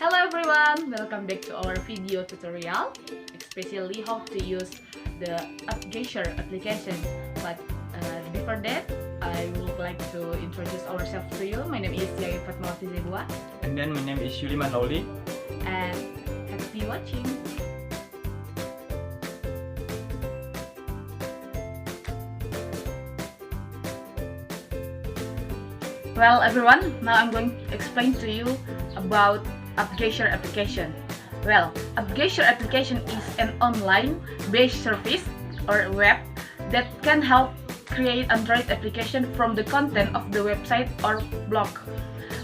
Hello everyone, welcome back to our video tutorial, especially how to use the appsgeyser application. But before that, I would like to introduce ourselves to you. My name is Yaya Fatmawati Zebua. And then my name is Yuliman Loli. And happy watching! Well everyone, now I'm going to explain to you about appsgeyser application. Well, appsgeyser application is an online-based service or web that can help create Android application from the content of the website or blog.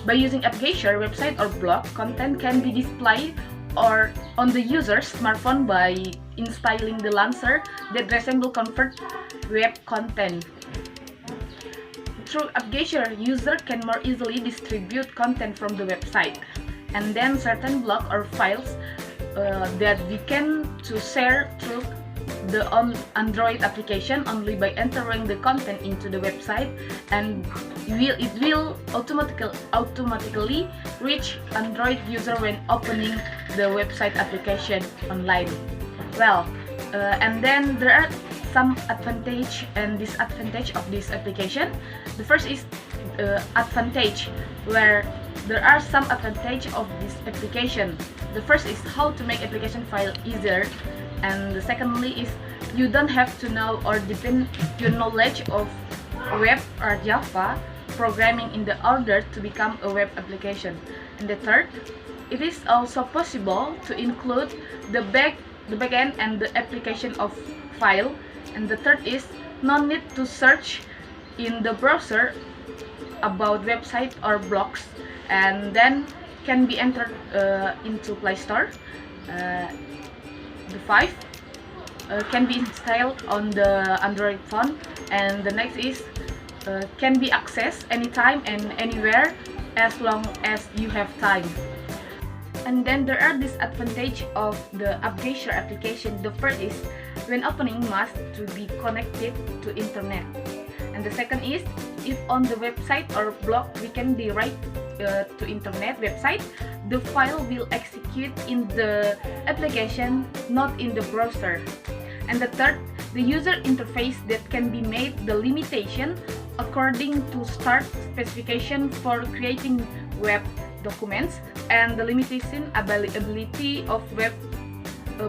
By using appsgeyser, website or blog content can be displayed or on the user's smartphone by installing the launcher that resembles convert web content. Through appsgeyser, user can more easily distribute content from the website, and then certain blog or files that we can to share through the Android application only by entering the content into the website, and it will automatically reach Android user when opening the website application online. Well, and then there are some advantage and disadvantage of this application. The first is advantage, where there are some advantage of this application. The first is how to make application file easier, and the secondly is you don't have to know or depend your knowledge of web or Java programming in the order to become a web application. And the third, it is also possible to include the backend and the application of file. And the third is no need to search in the browser about website or blogs, and then can be entered into Play Store. The five can be installed on the Android phone, and the next is can be accessed anytime and anywhere as long as you have time. And then there are disadvantages of the appsgeyser application. The first is when opening must to be connected to internet. And the second is if on the website or blog we can direct to internet website, the file will execute in the application, not in the browser. And the third, the user interface that can be made the limitation according to start specification for creating web documents, and the limitation availability of web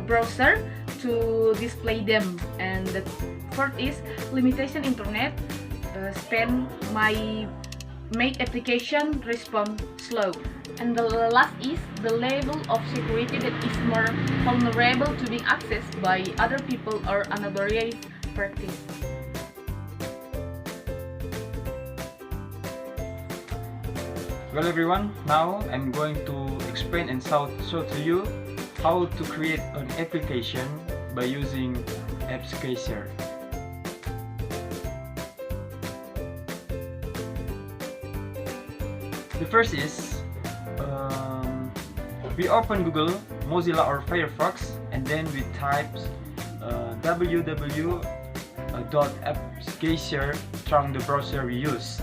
browser to display them. And the fourth is limitation internet span might make application respond slow. And the last is the level of security that is more vulnerable to being accessed by other people or unauthorized parties. Well everyone, now I'm going to explain and show to you how to create an application by using appsgeyser. The first is we open Google, Mozilla or Firefox, and then we type www.appsgeyser from the browser we use.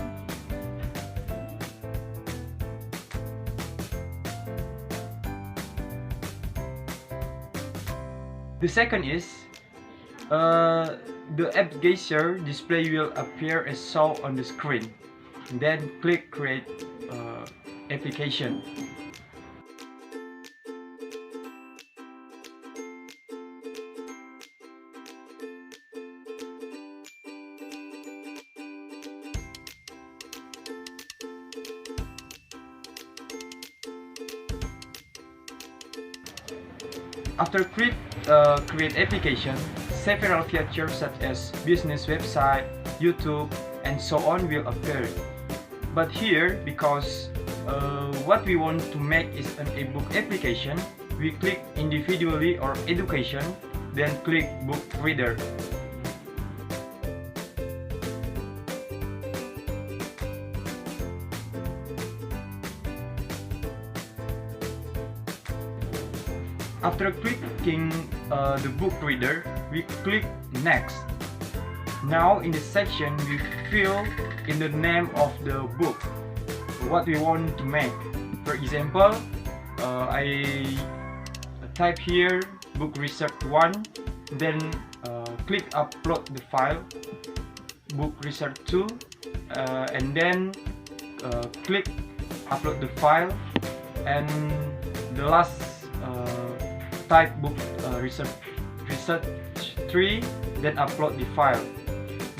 The second is the appsgeyser display will appear as shown on the screen. Then click create application. After click create application, several features such as business website, YouTube, and so on will appear. But here, because what we want to make is an ebook application, we click individually or education, then click book reader. After clicking the book reader, we click next. Now in this section we fill in the name of the book what we want to make. For example, I type here book research 1, then click upload the file book research 2, and then click upload the file, and the last type book research 3, then upload the file.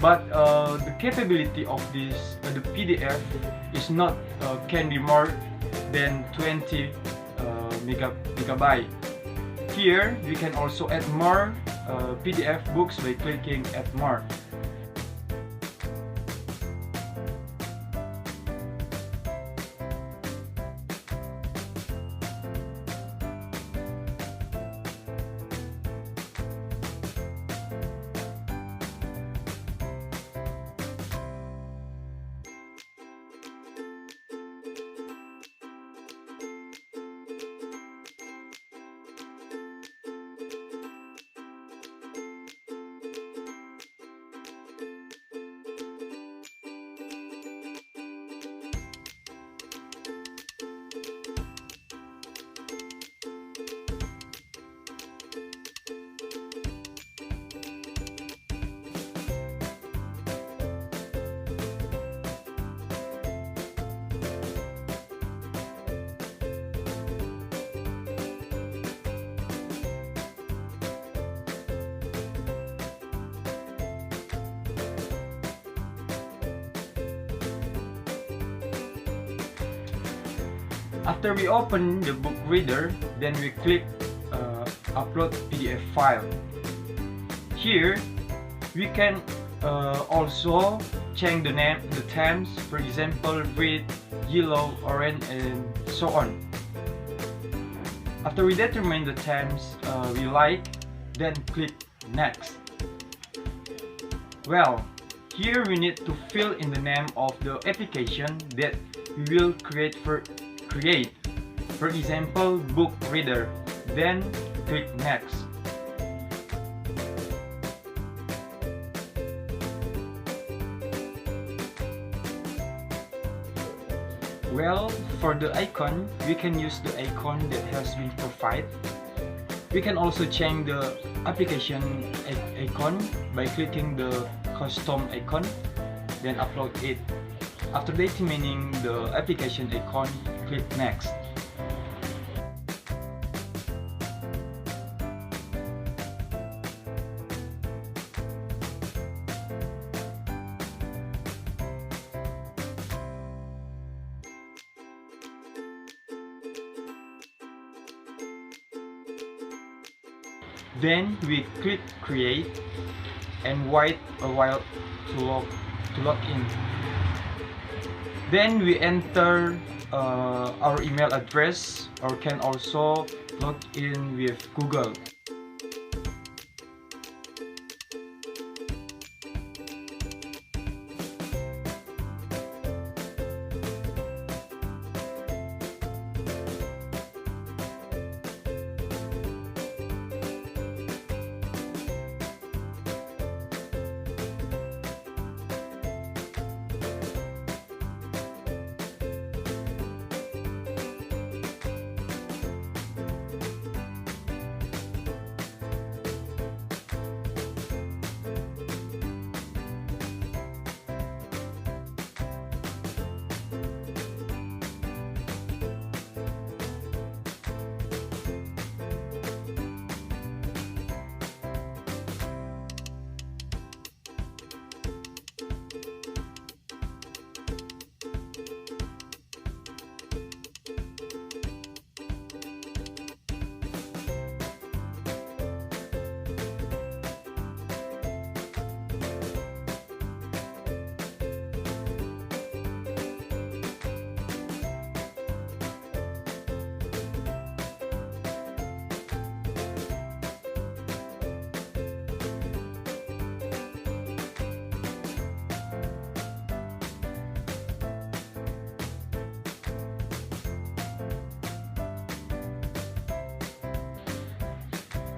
But the capability of this the PDF is not can be more than 20 megabyte. Here we can also add more PDF books by clicking add more. After we open the book reader, then we click upload PDF file. Here we can also change the name, the themes, for example red, yellow, orange, and so on. After we determine the themes we like, then click next. Well, here we need to fill in the name of the application that we will create. For example, book reader, then click next. Well, for the icon, we can use the icon that has been provided. We can also change the application icon by clicking the custom icon, then upload it. After determining the application icon, click next. Then we click create and wait a while to log in. Then we enter our email address, or can also log in with Google.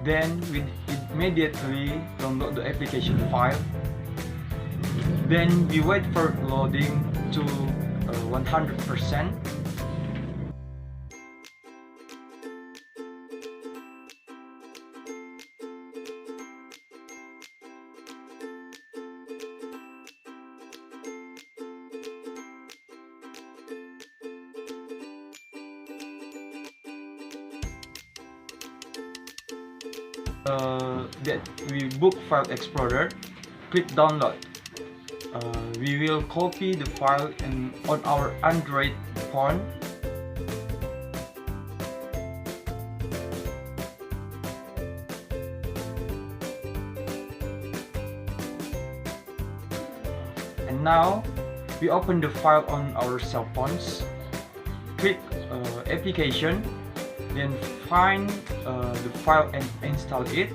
Then we immediately download the application file. Then we wait for loading to 100%. that we book File Explorer, click download. We will copy the file on our Android phone. And now we open the file on our cell phones. Click application, then find the file and install it.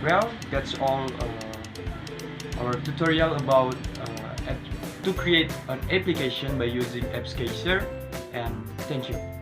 Well, that's all our tutorial about to create an application by using appsgeyser, and thank you.